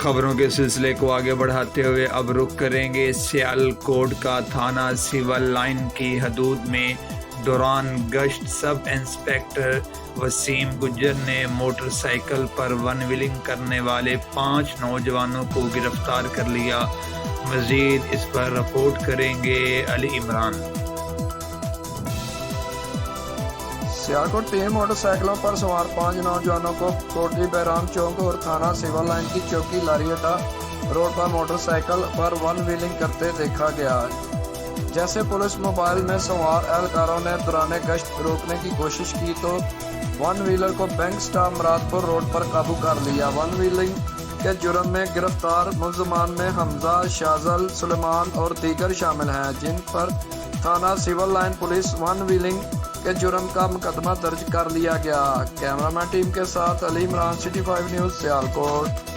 खबरों के सिलसिले को आगे बढ़ाते हुए अब रुख करेंगे सियालकोट का थाना सिविल लाइन की हदूद में दौरान गश्त सब इंस्पेक्टर वसीम गुज्जर ने मोटरसाइकिल पर वन व्हीलिंग करने वाले 5 नौजवानों को गिरफ्तार कर लिया। मजीद इस पर रिपोर्ट करेंगे अली इमरान। सियालकोट 3 मोटरसाइकिलों पर सवार 5 नौजवानों को कोटली बैराम चौक और थाना सिविल लाइन की चौकी लारियटा रोड पर मोटरसाइकिल पर वन व्हीलिंग करते देखा गया। जैसे पुलिस मोबाइल में सवार एहलकारों ने दौरान गश्त रोकने की कोशिश की तो वन व्हीलर को बैंक स्टाफ मुरादपुर रोड पर काबू कर लिया। वन व्हीलिंग के जुर्म में गिरफ्तार मुल्ज़मान में हमजा, शाजल, सुलेमान और दीगर शामिल हैं, जिन पर थाना civil line police one wheeling के जुर्म का मुकदमा दर्ज कर लिया गया। कैमरामैन टीम के साथ अली इमरान, सिटी 5 न्यूज़, सियालकोट।